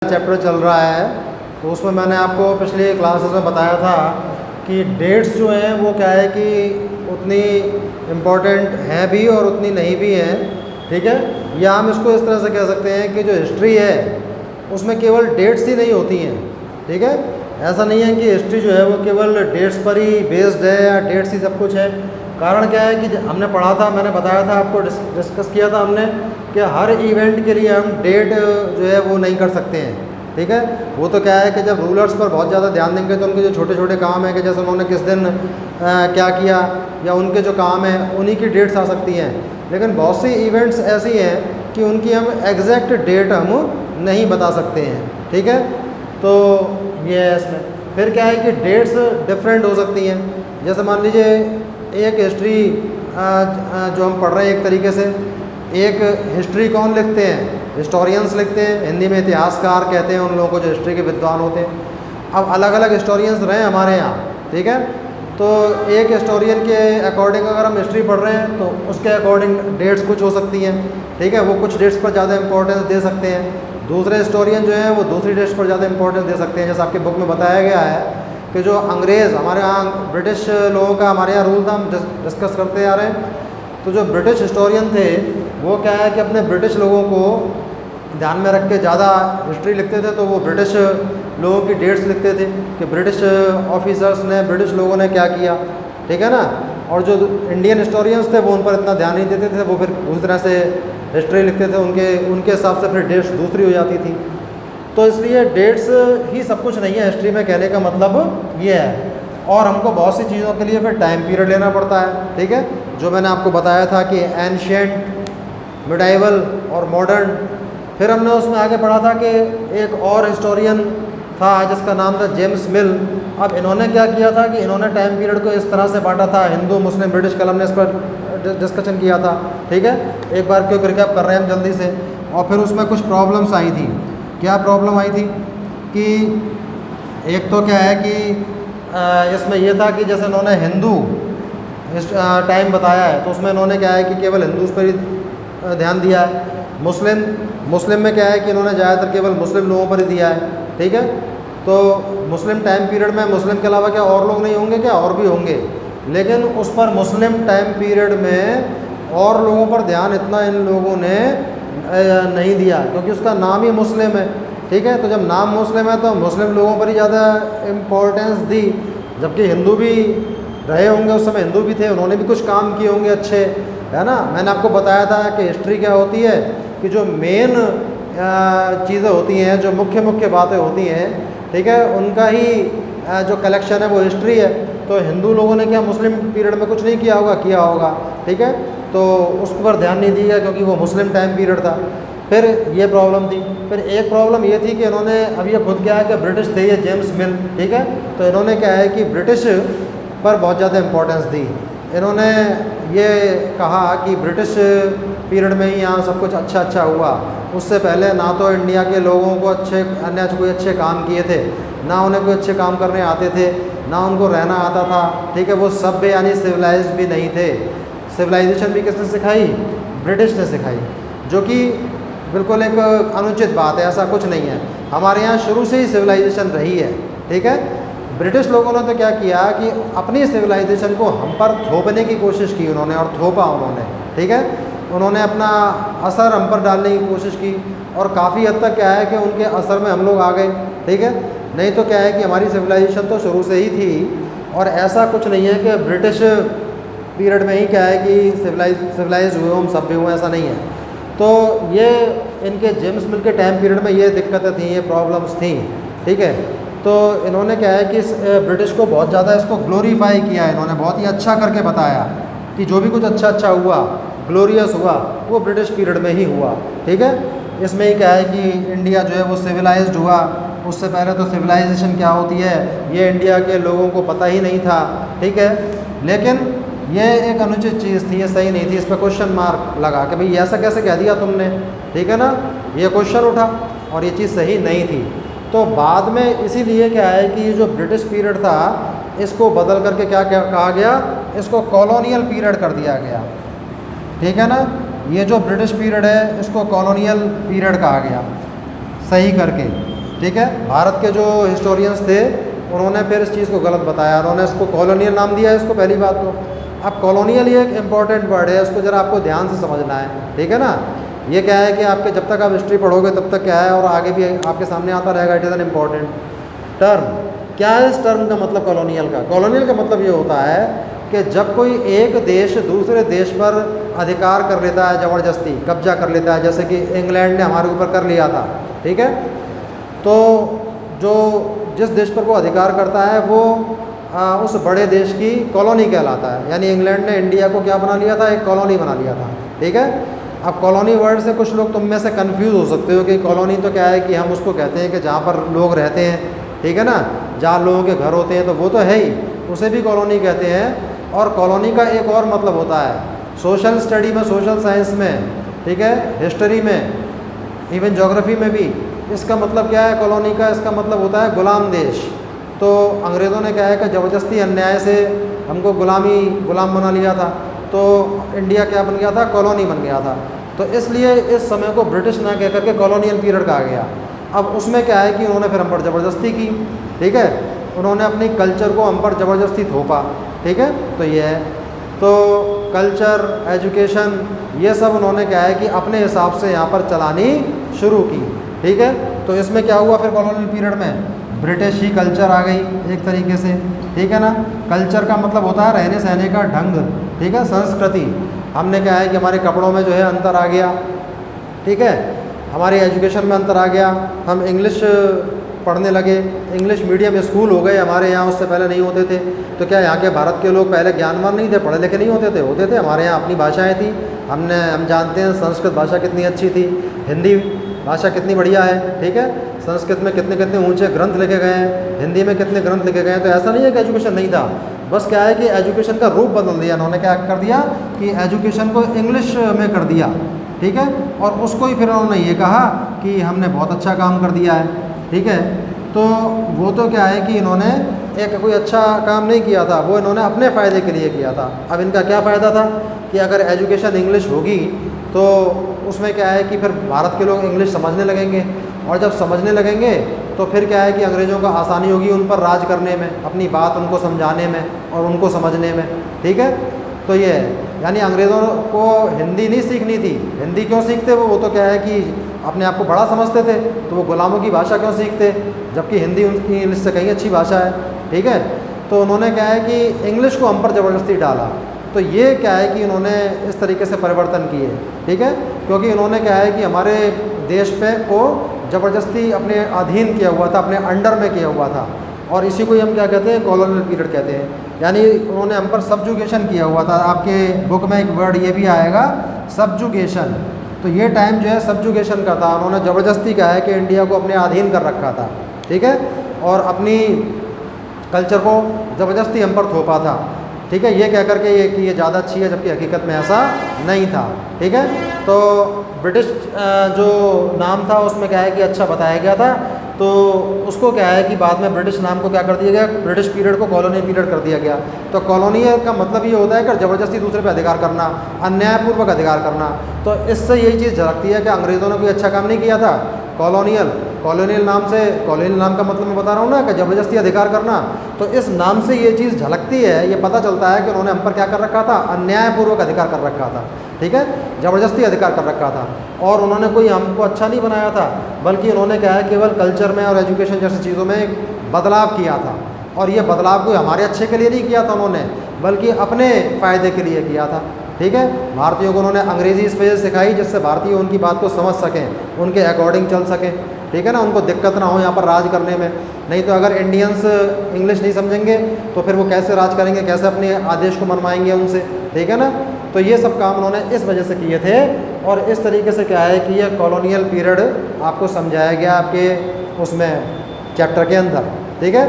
Chapter चल रहा है, तो उसमें मैंने आपको पिछली क्लासेस में बताया था कि डेट्स जो हैं वो क्या है कि उतनी इम्पोर्टेंट हैं भी और उतनी नहीं भी हैं। ठीक है, या हम इसको इस तरह से कह सकते हैं कि जो हिस्ट्री है उसमें केवल डेट्स ही नहीं होती हैं। ठीक है, ऐसा नहीं है कि हिस्ट्री जो है वो केवल डेट्स पर ही बेस्ड है या डेट्स ही सब कुछ है। कारण क्या है कि हमने पढ़ा था, मैंने बताया था आपको, डिस्कस किया था हमने कि हर इवेंट के लिए हम डेट जो है वो नहीं कर सकते हैं। ठीक है, वो तो क्या है कि जब रूलर्स पर बहुत ज़्यादा ध्यान देंगे तो उनके जो छोटे छोटे काम हैं कि जैसे उन्होंने किस दिन क्या किया या उनके जो काम हैं उन्हीं की डेट्स आ सकती हैं। लेकिन बहुत सी इवेंट्स ऐसी हैं कि उनकी हम एग्जैक्ट डेट हम नहीं बता सकते हैं। ठीक है, तो ये है इसमें। फिर क्या है कि डेट्स डिफरेंट हो सकती हैं। जैसे मान लीजिए एक हिस्ट्री जो हम पढ़ रहे हैं एक तरीके से, एक हिस्ट्री कौन लिखते हैं? हिस्टोरियंस लिखते हैं, हिंदी में इतिहासकार कहते हैं उन लोगों को जो हिस्ट्री के विद्वान होते हैं। अब अलग अलग हिस्टोरियंस रहे हमारे यहाँ, ठीक है, तो एक हिस्टोरियन के अकॉर्डिंग अगर हम हिस्ट्री पढ़ रहे हैं तो उसके अकॉर्डिंग डेट्स कुछ हो सकती हैं। ठीक है, वो कुछ डेट्स पर ज़्यादा इंपॉर्टेंस दे सकते हैं, दूसरे हिस्टोरियन जो हैं वो दूसरी डेट्स पर ज़्यादा इंपॉर्टेंस दे सकते हैं। जैसे आपकी बुक में बताया गया है कि जो अंग्रेज़ हमारे यहाँ ब्रिटिश लोगों का हमारे यहाँ रूल था, हम डिस्कस करते आ रहे हैं। तो जो ब्रिटिश हिस्टोरियन थे वो क्या है कि अपने ब्रिटिश लोगों को ध्यान में रख के ज़्यादा हिस्ट्री लिखते थे। तो वो ब्रिटिश लोगों की डेट्स लिखते थे कि ब्रिटिश ऑफिसर्स ने, ब्रिटिश लोगों ने क्या किया। ठीक है ना, और जो इंडियन हिस्टोरियंस थे वो उन पर इतना ध्यान नहीं देते थे, वो फिर दूसरी तरह से हिस्ट्री लिखते थे, उनके हिसाब से फिर डेट्स दूसरी हो जाती थी। तो इसलिए डेट्स ही सब कुछ नहीं है हिस्ट्री में, कहने का मतलब ये है। और हमको बहुत सी चीज़ों के लिए फिर टाइम पीरियड लेना पड़ता है। ठीक है, जो मैंने आपको बताया था कि एंशिएंट, मिडाइवल और मॉडर्न। फिर हमने उसमें आगे पढ़ा था कि एक और हिस्टोरियन था जिसका नाम था जेम्स मिल। अब इन्होंने क्या किया था कि इन्होंने टाइम पीरियड को इस तरह से बांटा था, हिंदू मुस्लिम ब्रिटिश कलम ने इस पर डिस्कशन किया था। ठीक है, एक बार क्यों रिकैप कर रहे हैं हम जल्दी से। और फिर उसमें कुछ प्रॉब्लम्स आई थी। क्या प्रॉब्लम आई थी कि एक तो क्या है कि इसमें यह था कि जैसे इन्होंने हिंदू टाइम बताया है तो उसमें इन्होंने क्या है कि केवल हिंदूज़ पर ही ध्यान दिया है। मुस्लिम में क्या है कि इन्होंने ज़्यादातर केवल मुस्लिम लोगों पर ही दिया है। ठीक है, तो मुस्लिम टाइम पीरियड में मुस्लिम के अलावा क्या और लोग नहीं होंगे? क्या और भी होंगे, लेकिन उस पर मुस्लिम टाइम पीरियड में और लोगों पर ध्यान इतना इन लोगों ने नहीं दिया क्योंकि उसका नाम ही मुस्लिम है। ठीक है, तो जब नाम मुस्लिम है तो मुस्लिम लोगों पर ही ज़्यादा इम्पोर्टेंस दी, जबकि हिंदू भी रहे होंगे उस समय, हिंदू भी थे, उन्होंने भी कुछ काम किए होंगे अच्छे, है ना। मैंने आपको बताया था कि हिस्ट्री क्या होती है कि जो मेन चीज़ें होती हैं, जो मुख्य बातें होती हैं, ठीक है, उनका ही जो कलेक्शन है वो हिस्ट्री है। तो हिंदू लोगों ने क्या मुस्लिम पीरियड में कुछ नहीं किया होगा? किया होगा। ठीक है, तो उस पर ध्यान नहीं दिया क्योंकि वो मुस्लिम टाइम पीरियड था। फिर ये प्रॉब्लम थी। फिर एक प्रॉब्लम ये थी कि इन्होंने, अब ये खुद क्या है कि ब्रिटिश थे ये जेम्स मिल, ठीक है, तो इन्होंने क्या है कि ब्रिटिश पर बहुत ज़्यादा इम्पोर्टेंस दी। इन्होंने ये कहा कि ब्रिटिश पीरियड में ही यहाँ सब कुछ अच्छा हुआ, उससे पहले ना तो इंडिया के लोगों को कोई अच्छे काम किए थे, ना उन्हें कोई अच्छे काम करने आते थे, ना उनको रहना आता था। ठीक है, वो सभ्य यानी सिविलाइज्ड भी नहीं थे। सिविलाइजेशन भी किसने सिखाई? ब्रिटिश ने सिखाई, जो कि बिल्कुल एक अनुचित बात है। ऐसा कुछ नहीं है, हमारे यहाँ शुरू से ही सिविलाइजेशन रही है। ठीक है, ब्रिटिश लोगों ने तो क्या किया कि अपनी सिविलाइजेशन को हम पर थोपने की कोशिश की उन्होंने, और थोपा उन्होंने। ठीक है, उन्होंने अपना असर हम पर डालने की कोशिश की और काफ़ी हद तक क्या है कि उनके असर में हम लोग आ गए। ठीक है, नहीं तो क्या है कि हमारी सिविलाइजेशन तो शुरू से ही थी, और ऐसा कुछ नहीं है कि ब्रिटिश पीरियड में ही क्या है कि सिविलाइज हुए हम सभ्य हुए, ऐसा नहीं है। तो ये इनके जेम्स मिल के टाइम पीरियड में ये दिक्कतें थी, ये प्रॉब्लम्स थी। ठीक है, तो इन्होंने क्या है कि ब्रिटिश को बहुत ज़्यादा इसको ग्लोरीफाई किया है, इन्होंने बहुत ही अच्छा करके बताया कि जो भी कुछ अच्छा हुआ, ग्लोरियस हुआ, वो ब्रिटिश पीरियड में ही हुआ। ठीक है, इसमें ही क्या है कि इंडिया जो है वो सिविलाइज्ड हुआ। उससे पहले तो सिविलाइजेशन क्या होती है ये इंडिया के लोगों को पता ही नहीं था। ठीक है, लेकिन ये एक अनुचित चीज़ थी, ये सही नहीं थी, इस पर क्वेश्चन मार्क लगा कि भाई ऐसा कैसे कह दिया तुमने। ठीक है ना, ये क्वेश्चन उठा और ये चीज़ सही नहीं थी। तो बाद में इसीलिए क्या है कि ये जो ब्रिटिश पीरियड था इसको बदल करके क्या कहा गया, इसको कॉलोनियल पीरियड कर दिया गया। ठीक है ना, ये जो ब्रिटिश पीरियड है इसको कॉलोनियल पीरियड कहा गया, सही करके। ठीक है। भारत के जो हिस्टोरियंस थे उन्होंने फिर इस चीज़ को गलत बताया, उन्होंने इसको कॉलोनियल नाम दिया है इसको, पहली बात तो। अब कॉलोनियल ये एक इम्पॉर्टेंट वर्ड है, इसको ज़रा आपको ध्यान से समझना है, ठीक है ना। ये क्या है कि आपके जब तक आप हिस्ट्री पढ़ोगे तब तक क्या है, और आगे भी आपके सामने आता रहेगा, it is an important term. क्या है इस टर्म का मतलब कॉलोनियल का? कॉलोनियल का मतलब ये होता है कि जब कोई एक देश दूसरे देश पर अधिकार कर लेता है, ज़बरदस्ती कब्जा कर लेता है, जैसे कि इंग्लैंड ने हमारे ऊपर कर लिया था, ठीक है। तो जो जिस देश पर वो अधिकार करता है वो उस बड़े देश की कॉलोनी कहलाता है। यानी इंग्लैंड ने इंडिया को क्या बना लिया था? एक कॉलोनी बना लिया था, ठीक है। अब कॉलोनी वर्ड से कुछ लोग तुम में से कंफ्यूज हो सकते हो कि कॉलोनी तो क्या है कि हम उसको कहते हैं कि जहाँ पर लोग रहते हैं, ठीक है ना, जहाँ लोगों के घर होते हैं, तो वो तो है ही, उसे भी कॉलोनी कहते हैं। और कॉलोनी का एक और मतलब होता है सोशल स्टडी में, सोशल साइंस में, ठीक है, हिस्ट्री में, इवन ज्योग्राफी में भी। इसका मतलब क्या है कॉलोनी का? इसका मतलब होता है गुलाम देश। तो अंग्रेज़ों ने क्या है कि ज़बरदस्ती अन्याय से हमको गुलाम बना लिया था, तो इंडिया क्या बन गया था? कॉलोनी बन गया था। तो इसलिए इस समय को ब्रिटिश ना कह करके कॉलोनियल पीरियड कहा गया। अब उसमें क्या है कि उन्होंने फिर हम पर ज़बरदस्ती की, ठीक है, उन्होंने अपनी कल्चर को हम पर ज़बरदस्ती थोपा, ठीक है। तो ये है, तो कल्चर, एजुकेशन, ये सब उन्होंने क्या है कि अपने हिसाब से यहाँ पर चलानी शुरू की, ठीक है। तो इसमें क्या हुआ फिर कॉलोनियल पीरियड में? ब्रिटिश ही कल्चर आ गई एक तरीके से, ठीक है ना। कल्चर का मतलब होता है रहने सहने का ढंग, ठीक है, संस्कृति। हमने क्या है कि हमारे कपड़ों में जो है अंतर आ गया, ठीक है, हमारे एजुकेशन में अंतर आ गया, हम इंग्लिश पढ़ने लगे, इंग्लिश मीडियम स्कूल हो गए हमारे यहाँ, उससे पहले नहीं होते थे। तो क्या यहाँ के भारत के लोग पहले ज्ञानवान नहीं थे, पढ़े लिखे नहीं होते थे? होते थे। हमारे यहाँ अपनी भाषाएँ थी, हम जानते हैं संस्कृत भाषा कितनी अच्छी थी, हिंदी भाषा कितनी बढ़िया है, ठीक है। संस्कृत में कितने कितने ऊंचे ग्रंथ लिखे गए हैं, हिंदी में कितने ग्रंथ लिखे गए हैं। तो ऐसा नहीं है कि एजुकेशन नहीं था, बस क्या है कि एजुकेशन का रूप बदल दिया उन्होंने। क्या कर दिया कि एजुकेशन को इंग्लिश में कर दिया, ठीक है, और उसको ही फिर उन्होंने ये कहा कि हमने बहुत अच्छा काम कर दिया है, ठीक है। तो वो तो क्या है कि इन्होंने एक कोई अच्छा काम नहीं किया था, वो इन्होंने अपने फ़ायदे के लिए किया था। अब इनका क्या फ़ायदा था कि अगर एजुकेशन इंग्लिश होगी तो उसमें क्या है कि फिर भारत के लोग इंग्लिश समझने लगेंगे, और जब समझने लगेंगे तो फिर क्या है कि अंग्रेज़ों को आसानी होगी उन पर राज करने में, अपनी बात उनको समझाने में और उनको समझने में, ठीक है। तो ये है, यानी अंग्रेज़ों को हिंदी नहीं सीखनी थी। हिंदी क्यों सीखते वो तो क्या है कि अपने आप को बड़ा समझते थे, तो वो गुलामों की भाषा क्यों सीखते, जबकि हिंदी उनकी इंग्लिश से कहीं अच्छी भाषा है, ठीक है। तो उन्होंने क्या है कि इंग्लिश को हम पर ज़बरदस्ती डाला। तो ये क्या है कि इन्होंने इस तरीके से परिवर्तन किए, ठीक है, क्योंकि इन्होंने क्या है कि हमारे देश पे को ज़बरदस्ती अपने अधीन किया हुआ था, अपने अंडर में किया हुआ था, और इसी को ही हम क्या कहते हैं? कॉलोनियल पीरियड कहते हैं। यानी उन्होंने हम पर सब्जुगेशन किया हुआ था। आपके बुक में एक वर्ड ये भी आएगा, सब्जुगेशन। तो ये टाइम जो है सब्जुगेशन का था, उन्होंने ज़बरदस्ती क्या है कि इंडिया को अपने अधीन कर रखा था, ठीक है, और अपनी कल्चर को ज़बरदस्ती हम पर थोपा था, ठीक है, ये कह करके ये कि ये ज़्यादा अच्छी है, जबकि हकीकत में ऐसा नहीं था, ठीक है। तो ब्रिटिश जो नाम था उसमें क्या है कि अच्छा बताया गया था, तो उसको क्या है कि बाद में ब्रिटिश नाम को क्या कर दिया गया? ब्रिटिश पीरियड को कॉलोनी पीरियड कर दिया गया। तो कॉलोनियल का मतलब ये होता है कि ज़बरदस्ती दूसरे पे अधिकार करना, अन्यायपूर्वक अधिकार करना। तो इससे यही चीज़ झलकती है कि अंग्रेज़ों ने कोई अच्छा काम नहीं किया था। कॉलोनियल नाम से, कॉलोनियल नाम का मतलब मैं बता रहा हूँ ना कि ज़बरदस्ती अधिकार करना। तो इस नाम से ये चीज़ झलकती है, ये पता चलता है कि उन्होंने हम पर क्या कर रखा था? अन्यायपूर्वक अधिकार कर रखा था, ठीक है, ज़बरदस्ती अधिकार कर रखा था। और उन्होंने कोई हमको अच्छा नहीं बनाया था, बल्कि उन्होंने क्या है केवल कल्चर में और एजुकेशन जैसी चीज़ों में बदलाव किया था। और ये बदलाव कोई हमारे अच्छे के लिए नहीं किया था उन्होंने, बल्कि अपने फ़ायदे के लिए किया था, ठीक है। भारतीयों को उन्होंने अंग्रेज़ी इस वजह से सिखाई जिससे भारतीय उनकी बात को समझ सकें, उनके अकॉर्डिंग चल सकें, ठीक है ना, उनको दिक्कत ना हो यहाँ पर राज करने में। नहीं तो अगर इंडियंस इंग्लिश नहीं समझेंगे तो फिर वो कैसे राज करेंगे, कैसे अपने आदेश को मनवाएंगे उनसे, ठीक है ना। तो ये सब काम उन्होंने इस वजह से किए थे। और इस तरीके से क्या है कि ये कॉलोनियल पीरियड आपको समझाया गया आपके उसमें चैप्टर के अंदर, ठीक है।